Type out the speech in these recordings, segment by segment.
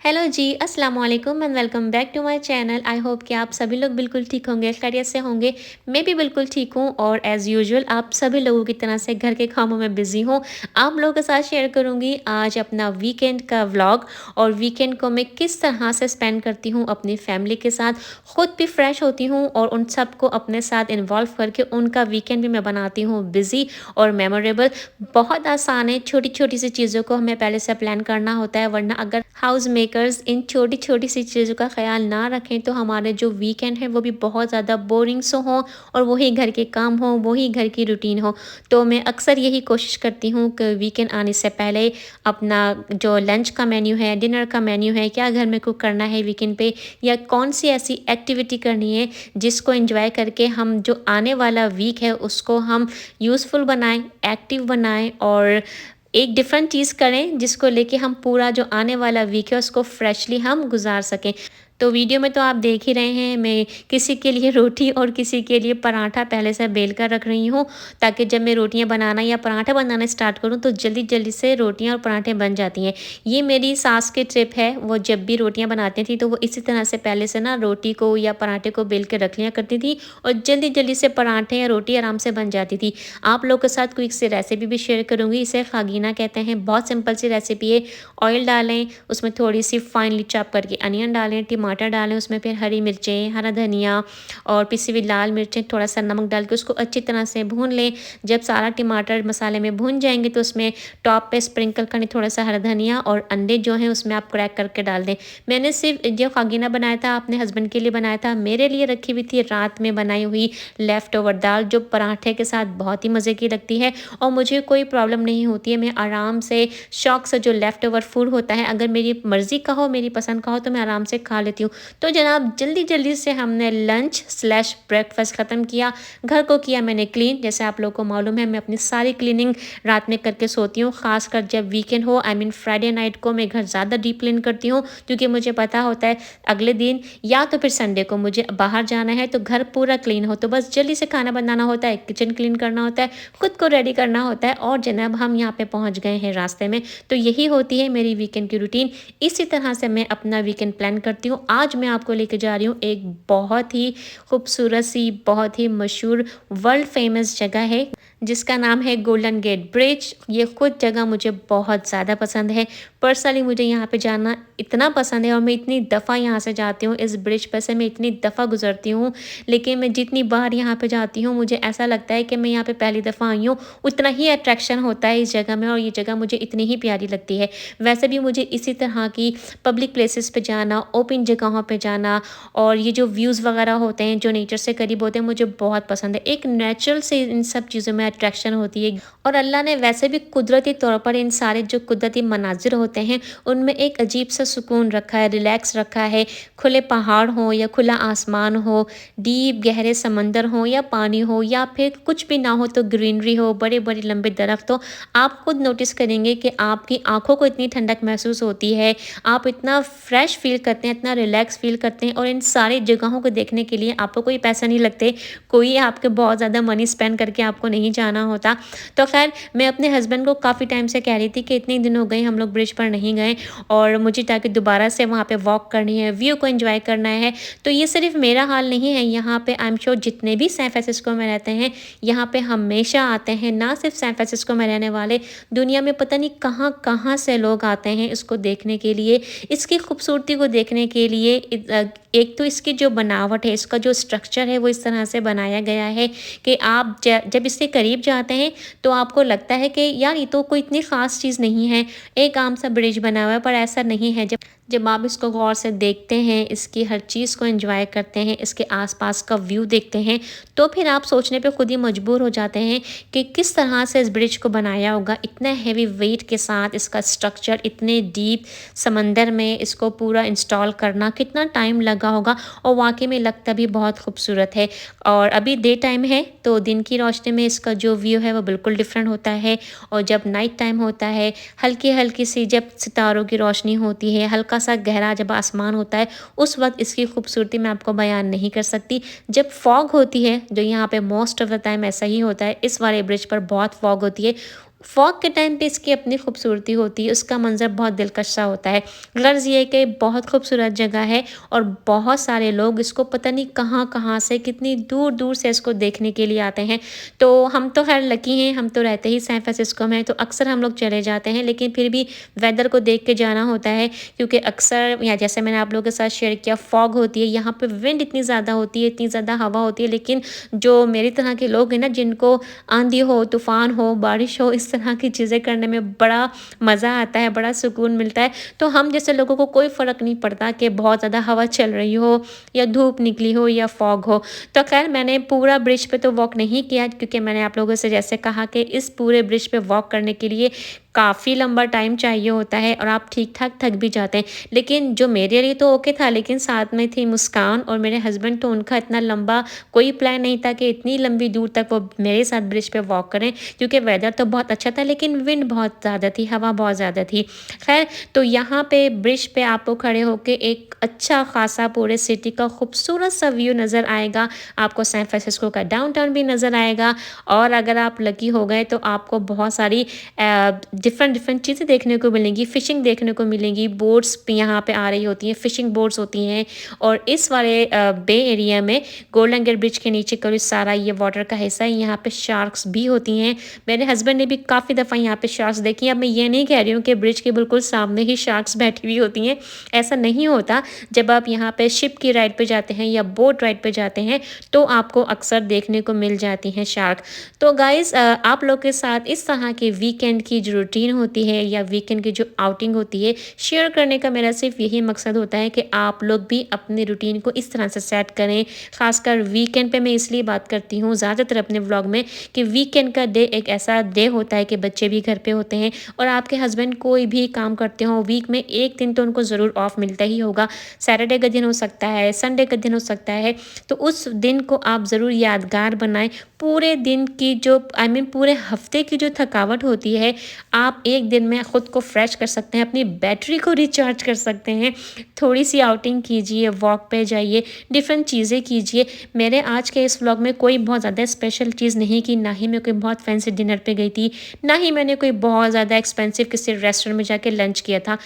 Hello जी, अस्सलाम वालेकुम and welcome back to my channel. I hope कि आप सभी लोग बिल्कुल ठीक होंगे, खैरियत से होंगे। मैं भी बिल्कुल ठीक हूँ और एज़ यूजुअल आप सभी लोगों की तरह से घर के कामों में बिज़ी हूँ। आप लोगों के साथ शेयर करूँगी आज अपना वीकेंड का व्लॉग और वीकेंड को मैं किस तरह से स्पेंड करती हूँ अपनी फैमिली के साथ। खुद भी फ्रेश होती हूँ और उन सबको अपने साथ इन्वॉल्व करके उनका वीकेंड भी मैं बनाती हूँ बिज़ी और मेमोरेबल। बहुत आसान है, छोटी-छोटी सी चीज़ों को हमें पहले से प्लान करना होता है, वरना अगर हाउस मेकर्स इन छोटी-छोटी सी चीज़ों का ख़्याल ना रखें तो हमारे जो वीकेंड है वो भी बहुत ज़्यादा बोरिंग सो हो और वही घर के काम हो, वही घर की रूटीन हो। तो मैं अक्सर यही कोशिश करती हूँ कि वीकेंड आने से पहले अपना जो लंच का मेन्यू है, डिनर का मेन्यू है, क्या घर में कुक करना है वीकेंड पे या कौन-सी ऐसी एक्टिविटी करनी है जिसको एन्जॉय करके हम जो आने वाला वीक है उसको हम यूज़फुल बनाएँ, एक्टिव बनाएँ और एक डिफरेंट चीज़ करें जिसको लेके हम पूरा जो आने वाला वीक है उसको फ्रेशली हम गुजार सकें। तो वीडियो में तो आप देख ही रहे हैं, मैं किसी के लिए रोटी और किसी के लिए पराठा पहले से बेल कर रख रही हूँ, ताकि जब मैं रोटियां बनाना या पराठा बनाना स्टार्ट करूँ तो जल्दी जल्दी से रोटियां और पराठे बन जाती हैं। ये मेरी सास की ट्रिप है, वो जब भी रोटियां बनाती थी तो वो इसी तरह से पहले से ना रोटी को या पराठे को बेल के रख लिया करती थी और जल्दी जल्दी से पराठे या रोटी आराम से बन जाती थी। आप लोग के साथ क्विक सी रेसिपी भी शेयर करूँगी, इसे खागीना कहते हैं। बहुत सिंपल सी रेसिपी है। ऑयल डालें, उसमें थोड़ी सी फाइनली चॉप करके अनियन डालें, टमाटर डालें, उसमें फिर हरी मिर्चें, हरा धनिया और पिसी हुई लाल मिर्चें, थोड़ा सा नमक डाल के उसको अच्छी तरह से भून लें। जब सारा टमाटर मसाले में भून जाएंगे तो उसमें टॉप पे स्प्रिंकल करनी थोड़ा सा हरा धनिया और अंडे जो हैं उसमें आप क्रैक करके डाल दें। मैंने सिर्फ जो खागीना बनाया था अपने हस्बैंड के लिए बनाया था, मेरे लिए रखी हुई थी रात में बनाई हुई लेफ़्ट ओवर दाल, जो पराठे के साथ बहुत ही मज़े की लगती है और मुझे कोई प्रॉब्लम नहीं होती है। मैं आराम से शौक से जो लेफ़्ट ओवर फूड होता है, अगर मेरी मर्ज़ी का हो, मेरी पसंद का हो तो मैं आराम से खा लेती हूँ। तो जनाब जल्दी-जल्दी से हमने लंच स्लैश ब्रेकफ़ास्ट ख़त्म किया। घर को किया मैंने क्लीन। जैसे आप लोगों को मालूम है मैं अपनी सारी क्लीनिंग रात में करके सोती हूँ, ख़ासकर जब वीकेंड हो, आई मीन फ्राइडे नाइट को मैं घर ज़्यादा डीप क्लीन करती हूँ, क्योंकि मुझे पता होता है अगले दिन या तो फिर संडे को मुझे बाहर जाना है तो घर पूरा क्लीन हो, तो बस जल्दी से खाना बनाना होता है, किचन क्लीन करना होता है, खुद को रेडी करना होता है और जनाब हम यहाँ पे पहुँच गए हैं रास्ते में। तो यही होती है मेरी वीकेंड की रूटीन। इसी तरह से मैं अपना वीकेंड प्लान करती हूँ। आज मैं आपको लेके जा रही हूँ एक बहुत ही खूबसूरत सी, बहुत ही मशहूर वर्ल्ड फेमस जगह है जिसका नाम है गोल्डन गेट ब्रिज। ये खुद जगह मुझे बहुत ज़्यादा पसंद है। पर्सनली मुझे यहाँ पे जाना इतना पसंद है और मैं इतनी दफ़ा यहाँ से जाती हूँ, इस ब्रिज पर से मैं इतनी दफ़ा गुजरती हूँ, लेकिन मैं जितनी बार यहाँ पे जाती हूँ मुझे ऐसा लगता है कि मैं यहाँ पे पहली दफ़ा आई हूँ। उतना ही अट्रैक्शन होता है इस जगह में और ये जगह मुझे इतनी ही प्यारी लगती है। वैसे भी मुझे इसी तरह की पब्लिक प्लेसेस पे जाना, ओपन जगहों पे जाना और ये जो व्यूज़ वगैरह होते हैं, जो नेचर से करीब होते हैं, मुझे बहुत पसंद है। एक नेचुरल से इन सब चीज़ों में अट्रैक्शन होती है और अल्लाह ने वैसे भी कुदरती तौर पर इन सारे जो कुदरती मनाज़िर होते हैं, उनमें एक अजीब सा सुकून रखा है, रिलैक्स रखा है। खुले पहाड़ हों या खुला आसमान हो, डीप गहरे समंदर हों या पानी हो या फिर कुछ भी ना हो तो ग्रीनरी हो, बड़े-बड़े लंबे दरख्त हो, आप खुद नोटिस करेंगे कि आपकी आँखों को इतनी ठंडक महसूस होती है, आप इतना फ्रेश फ़ील करते हैं, इतना रिलैक्स फ़ील करते हैं और इन सारी जगहों को देखने के लिए आपको कोई पैसा नहीं लगते, कोई आपके बहुत ज़्यादा मनी स्पेंड करके आपको नहीं जाना होता। तो ख़ैर मैं अपने हस्बैंड को काफ़ी टाइम से कह रही थी कि इतने दिन हो गए हम लोग ब्रिज पर नहीं गए और मुझे ताकि दोबारा से वहाँ पे वॉक करनी है, व्यू को एन्जॉय करना है। तो ये सिर्फ़ मेरा हाल नहीं है, यहाँ पे आई एम श्योर जितने भी सैन फ्रांसिस्को में रहते हैं, यहाँ पे हमेशा आते हैं। ना सिर्फ सैन फ्रांसिस्को में रहने वाले, दुनिया में पता नहीं कहाँ-कहाँ से लोग आते हैं इसको देखने के लिए, इसकी खूबसूरती को देखने के लिए। एक तो इसकी जो बनावट है, इसका जो स्ट्रक्चर है वो इस तरह से बनाया गया है कि आप जब इसके करीब जाते हैं तो आपको लगता है कि यार ये तो कोई इतनी ख़ास चीज़ नहीं है, एक आम सा ब्रिज बना हुआ है, पर ऐसा नहीं है। जब आप इसको गौर से देखते हैं, इसकी हर चीज़ को एंजॉय करते हैं, इसके आसपास का व्यू देखते हैं, तो फिर आप सोचने पे खुद ही मजबूर हो जाते हैं कि किस तरह से इस ब्रिज को बनाया होगा। इतने हेवी वेट के साथ इसका स्ट्रक्चर, इतने डीप समंदर में इसको पूरा इंस्टॉल करना कितना टाइम लगा होगा और वाकई में लगता भी बहुत खूबसूरत है। और अभी डे टाइम है तो दिन की रोशनी में इसका जो व्यू है वो बिल्कुल डिफरेंट होता है और जब नाइट टाइम होता है, हल्की हल्की सी जब सितारों की रोशनी होती है, हल्का सा गहरा जब आसमान होता है, उस वक्त इसकी खूबसूरती मैं आपको बयान नहीं कर सकती। जब फॉग होती है, जो यहाँ पे मोस्ट ऑफ द टाइम ऐसा ही होता है, इस वाले ब्रिज पर बहुत फॉग होती है, फॉग के टाइम पे इसकी अपनी खूबसूरती होती है, उसका मंज़र बहुत दिलकश सा होता है। गर्ज़ ये है कि बहुत खूबसूरत जगह है और बहुत सारे लोग इसको पता नहीं कहाँ-कहाँ से, कितनी दूर-दूर से इसको देखने के लिए आते हैं। तो हम तो ख़ैर लकी हैं, हम तो रहते ही सैन फ्रांसिस्को में, तो अक्सर हम लोग चले जाते हैं, लेकिन फिर भी वेदर को देख के जाना होता है, क्योंकि अक्सर या जैसे मैंने आप लोगों के साथ शेयर किया, फॉग होती है, यहाँ पे विंड इतनी ज़्यादा होती है, इतनी ज़्यादा हवा होती है, लेकिन जो मेरी तरह के लोग हैं ना, जिनको आंधी हो, तूफ़ान हो, बारिश हो, इस तरह की चीज़ें करने में बड़ा मज़ा आता है, बड़ा सुकून मिलता है। तो हम जैसे लोगों को कोई फ़र्क नहीं पड़ता कि बहुत ज़्यादा हवा चल रही हो या धूप निकली हो या फॉग हो। तो ख़ैर मैंने पूरा ब्रिज पे तो वॉक नहीं किया, क्योंकि मैंने आप लोगों से जैसे कहा कि इस पूरे ब्रिज पे वॉक करने के लिए काफ़ी लंबा टाइम चाहिए होता है और आप ठीक-ठाक थक भी जाते हैं। लेकिन जो मेरे लिए तो ओके था, लेकिन साथ में थी मुस्कान और मेरे हस्बैंड, तो उनका इतना लंबा कोई प्लान नहीं था कि इतनी लंबी दूर तक वो मेरे साथ ब्रिज पे वॉक करें, क्योंकि वेदर तो बहुत अच्छा था, लेकिन विंड बहुत ज़्यादा थी, हवा बहुत ज़्यादा थी। ख़ैर, तो यहाँ पे ब्रिज पे आपको खड़े होके एक अच्छा ख़ासा पूरे सिटी का खूबसूरत सा व्यू नज़र आएगा। आपको सैन फ्रांसिस्को का डाउनटाउन भी नज़र आएगा, और अगर आप लकी हो गए तो आपको बहुत सारी डिफ़रेंट डिफ़रेंट चीज़ें देखने को मिलेंगी, फ़िशिंग देखने को मिलेंगी, बोट्स भी यहाँ पे आ रही होती हैं, फ़िशिंग बोट्स होती हैं। और इस वाले बे एरिया में गोल्डन गेट ब्रिज के नीचे का जो सारा ये वाटर का हिस्सा है, यहाँ पे शार्क्स भी होती हैं। मेरे हस्बैंड ने भी काफ़ी दफ़ा यहाँ पे शार्क्स देखी हैं। अब मैं ये नहीं कह रही हूँ कि ब्रिज के बिल्कुल सामने ही शार्क्स बैठी हुई होती हैं, ऐसा नहीं होता। जब आप यहाँ पे शिप की राइड पे जाते हैं या बोट राइड पे जाते हैं, तो आपको अक्सर देखने को मिल जाती हैं शार्क। तो गाइज़, आप लोग के साथ इस तरह के वीकेंड की जो रूटीन होती है या वीकेंड की जो आउटिंग होती है, शेयर करने का मेरा सिर्फ यही मकसद होता है कि आप लोग भी अपनी रूटीन को इस तरह से सेट करें। ख़ासकर वीकेंड पे मैं इसलिए बात करती हूँ ज़्यादातर अपने व्लॉग में, कि वीकेंड का डे एक ऐसा डे होता है कि बच्चे भी घर पे होते हैं और आपके हस्बैंड कोई भी काम करते हों, वीक में एक दिन तो उनको ज़रूर ऑफ मिलता ही होगा। सैटरडे का दिन हो सकता है, संडे का दिन हो सकता है, तो उस दिन को आप ज़रूर यादगार बनाएं। पूरे दिन की जो पूरे हफ्ते की जो थकावट होती है, आप एक दिन में खुद को फ्रेश कर सकते हैं, अपनी बैटरी को रिचार्ज कर सकते हैं। थोड़ी सी आउटिंग कीजिए, वॉक पे जाइए, डिफरेंट चीज़ें कीजिए। मेरे आज के इस व्लॉग में कोई बहुत ज़्यादा स्पेशल चीज़ नहीं की, ना ही मैं कोई बहुत फैंसी डिनर पे गई थी, ना ही मैंने कोई बहुत ज़्यादा एक्सपेंसिव किसी रेस्टोरेंट में जाके लंच किया था।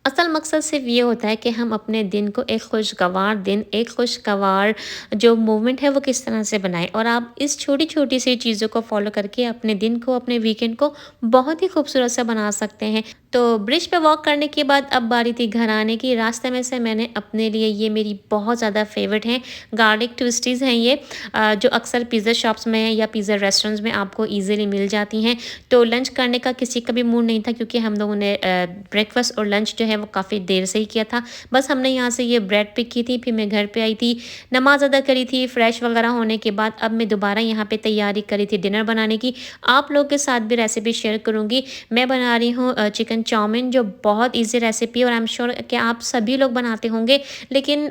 असल मकसद सिर्फ ये होता है कि हम अपने दिन को एक खुशगवार दिन, एक खुशगवार जो मोमेंट है वो किस तरह से बनाएं, और आप इस छोटी-छोटी सी चीज़ों को फॉलो करके अपने दिन को, अपने वीकेंड को बहुत ही खूबसूरत सा बना सकते हैं। तो ब्रिज पे वॉक करने के बाद अब बारी थी घर आने की। रास्ते में से मैंने अपने लिए, ये मेरी बहुत ज़्यादा फेवरेट हैं, गार्लिक ट्विस्टीज़ हैं ये, जो अक्सर पिज़्ज़ा शॉप्स में या पिज़्ज़ा रेस्टोरेंट्स में आपको ईज़िली मिल जाती हैं। तो लंच करने का किसी का भी मूड नहीं था, क्योंकि हम लोगों ने ब्रेकफ़ास्ट और लंच जो है वो काफ़ी देर से ही किया था। बस हमने यहाँ से ये ब्रेड पिक की थी, फिर मैं घर पे आई थी, नमाज़ अदा करी थी, फ्रेश वगैरह होने के बाद अब मैं दोबारा यहाँ पे तैयारी करी थी डिनर बनाने की। आप लोग के साथ भी रेसिपी शेयर करूँगी। मैं बना रही हूँ चिकन चाउमीन, जो बहुत ईज़ी रेसिपी है और आई एम श्योर कि आप सभी लोग बनाते होंगे, लेकिन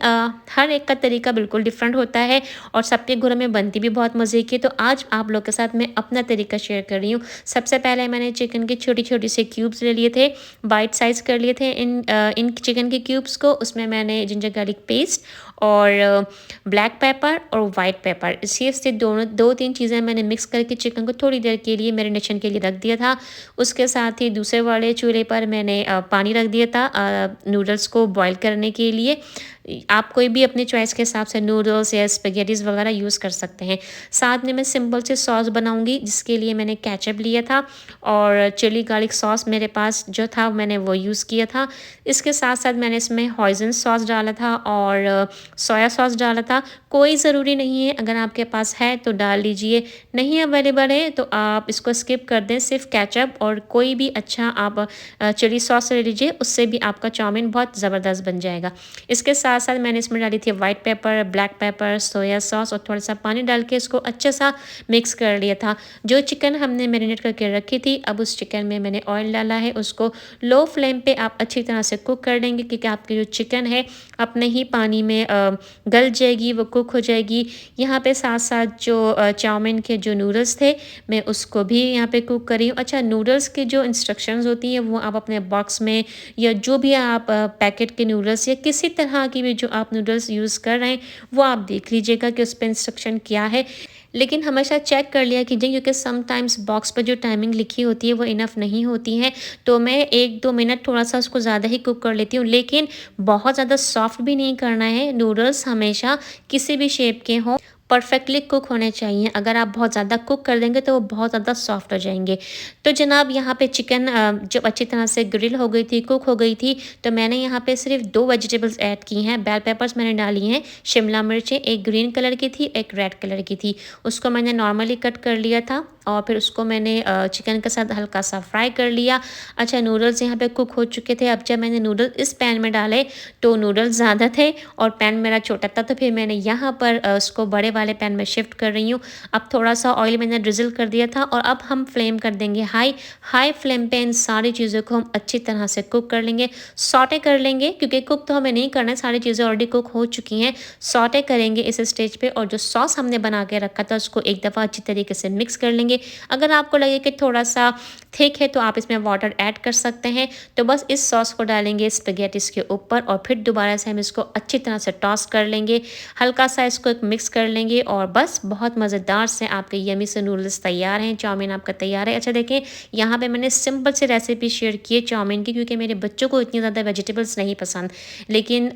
हर एक का तरीका बिल्कुल डिफरेंट होता है और सबके घरों में बनती भी बहुत मज़े की है। तो आज आप लोग के साथ मैं अपना तरीका शेयर कर रही हूँ। सबसे पहले मैंने चिकन के छोटी-छोटी से क्यूब्स ले लिए थे, बाइट साइज़ कर लिए थे इन चिकन के क्यूब्स को। उसमें मैंने जिंजर गार्लिक पेस्ट और ब्लैक पेपर और वाइट पेपर, इसी से दोनों 2-3 चीज़ें मैंने मिक्स करके चिकन को थोड़ी देर के लिए मैरिनेशन के लिए रख दिया था। उसके साथ ही दूसरे वाले चूल्हे पर मैंने पानी रख दिया था नूडल्स को बॉईल करने के लिए। आप कोई भी अपनी चॉइस के हिसाब से नूडल्स या स्पेगेटीज़ वगैरह यूज़ कर सकते हैं। साथ में मैं सिंपल सी सॉस बनाऊँगी, जिसके लिए मैंने केचप लिया था और चिली गार्लिक सॉस मेरे पास जो था मैंने वो यूज़ किया था। इसके साथ-साथ मैंने इसमें होइज़न सॉस डाला था और सोया सॉस डाला था। कोई ज़रूरी नहीं है, अगर आपके पास है तो डाल लीजिए, नहीं अवेलेबल है तो आप इसको स्किप कर दें। सिर्फ़ केचप और कोई भी अच्छा आप चिली सॉस ले लीजिए, उससे भी आपका चाउमीन बहुत ज़बरदस्त बन जाएगा। इसके साथ-साथ मैंने इसमें डाली थी white paper, black pepper, soya sauce और थोड़ा-सा पानी डाल के इसको अच्छे सा मिक्स कर लिया था। जो चिकन हमने मैरिनेट करके रखी थी, अब उस चिकन में मैंने ऑयल डाला है, उसको लो फ्लेम पे आप अच्छी तरह से कुक कर लेंगे, क्योंकि आपकी जो चिकन है अपने ही पानी में गल जाएगी, वो कुक हो जाएगी। यहाँ पे साथ-साथ जो चाउमीन के जो नूडल्स थे, मैं उसको भी यहाँ पे कुक करी हूँ। अच्छा, नूडल्स की जो इंस्ट्रक्शंस होती हैं वो आप अपने बॉक्स में या जो भी आप पैकेट के नूडल्स या किसी तरह की भी हुए जो आप नूडल्स यूज़ कर रहे हैं वो आप देख लीजिएगा कि उस पे इंस्ट्रक्शन क्या है। लेकिन हमेशा चेक कर लिया कीजिए, क्योंकि समटाइम्स बॉक्स पर जो टाइमिंग लिखी होती है वो इनफ नहीं होती है। तो मैं 1-2 मिनट थोड़ा-सा उसको ज़्यादा ही कुक कर लेती हूँ, लेकिन बहुत ज़्यादा सॉफ्ट भी नहीं करना है। नूडल्स हमेशा किसी भी शेप के हों, परफेक्टली कुक होने चाहिए। अगर आप बहुत ज़्यादा कुक कर देंगे तो वो बहुत ज़्यादा सॉफ्ट हो जाएँगे। तो जनाब यहाँ पे चिकन जब अच्छी तरह से ग्रिल हो गई थी, कुक हो गई थी, तो मैंने यहाँ पे सिर्फ़ 2 वेजिटेबल्स ऐड की हैं। बेल पेपर्स मैंने डाली हैं, शिमला मिर्चें, एक ग्रीन कलर की थी, एक रेड कलर की थी। उसको मैंने नॉर्मली कट कर लिया था और फिर उसको मैंने चिकन के साथ हल्का सा फ्राई कर लिया। अच्छा, नूडल्स यहाँ पे कुक हो चुके थे। अब जब मैंने नूडल्स इस पैन में डाले तो नूडल्स ज़्यादा थे और पैन मेरा छोटा था, तो फिर मैंने यहाँ पर उसको बड़े वाले पैन में शिफ्ट कर रही हूँ। अब थोड़ा-सा ऑयल मैंने ड्रिज़ल कर दिया था और अब हम फ्लेम कर देंगे हाई। हाई फ्लेम पे इन सारी चीज़ों को हम अच्छी तरह से कुक कर लेंगे, सौटे कर लेंगे, क्योंकि कुक तो हमें नहीं करना है, सारी चीज़ें ऑलरेडी कुक हो चुकी हैं। सौटे करेंगे इस स्टेज पे और जो सॉस हमने बना के रखा था उसको एक दफ़ा अच्छी तरीके से मिक्स कर लेंगे। अगर आपको लगे कि थोड़ा-सा थिक है तो आप इसमें वाटर ऐड कर सकते हैं। तो बस इस सॉस को डालेंगे स्पैघेटिस के ऊपर और फिर दोबारा से हम इसको अच्छी तरह से टॉस कर लेंगे। हल्का-सा इसको एक मिक्स कर लेंगे और बस बहुत मज़ेदार से आपके यम्मी से नूडल्स तैयार हैं, चाउमीन आपका तैयार है। अच्छा देखें, यहाँ पे मैंने सिंपल सी रेसिपी शेयर की है चाउमीन की, क्योंकि मेरे बच्चों को इतनी ज़्यादा वेजिटेबल्स नहीं पसंद। लेकिन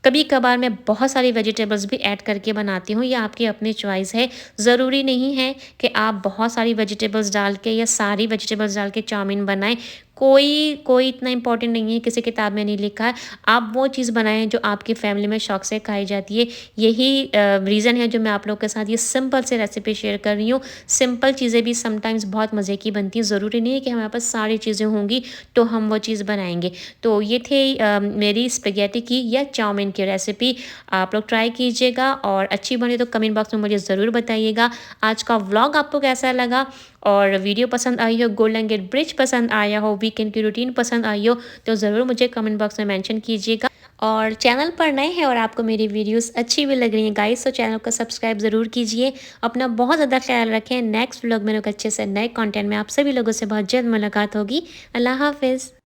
कभी-कभार मैं बहुत सारी वेजिटेबल्स भी ऐड करके बनाती हूँ, ये आपकी अपनी चॉइस है। ज़रूरी नहीं है कि आप बहुत सारी वेजिटेबल्स डाल के या सारी वेजिटेबल्स डाल के चाउमीन बनाएँ। कोई कोई इतना इम्पोर्टेंट नहीं है, किसी किताब में नहीं लिखा है। आप वो चीज़ बनाएँ जो आपकी फैमिली में शौक से खाई जाती है। यही रीज़न है जो मैं आप लोगों के साथ ये सिंपल सी रेसिपी शेयर कर रही हूँ। सिंपल चीज़ें भी समटाइम्स बहुत मज़े की बनती हैं। ज़रूरी नहीं है कि हमारे पास सारी चीज़ें होंगी तो हम वो चीज़ बनाएँगे। तो ये थे मेरी स्पैघेटी की या चाउमीन की रेसिपी। आप लोग ट्राई कीजिएगा और अच्छी बनी तो कमेंट बॉक्स में मुझे ज़रूर बताइएगा। आज का व्लॉग आपको कैसा लगा और वीडियो पसंद आई हो, गोल्डन गेट ब्रिज पसंद आया हो, वीकेंड की रूटीन पसंद आई हो, तो ज़रूर मुझे कमेंट बॉक्स में मेंशन कीजिएगा। और चैनल पर नए हैं और आपको मेरी वीडियोस अच्छी भी लग रही हैं गाइस, तो चैनल को सब्सक्राइब ज़रूर कीजिए। अपना बहुत ज़्यादा ख्याल रखें। नेक्स्ट व्लॉग में लोग अच्छे से नए कंटेंट में आप सभी लोगों से बहुत जल्द मुलाकात होगी। अल्लाह हाफ़िज़।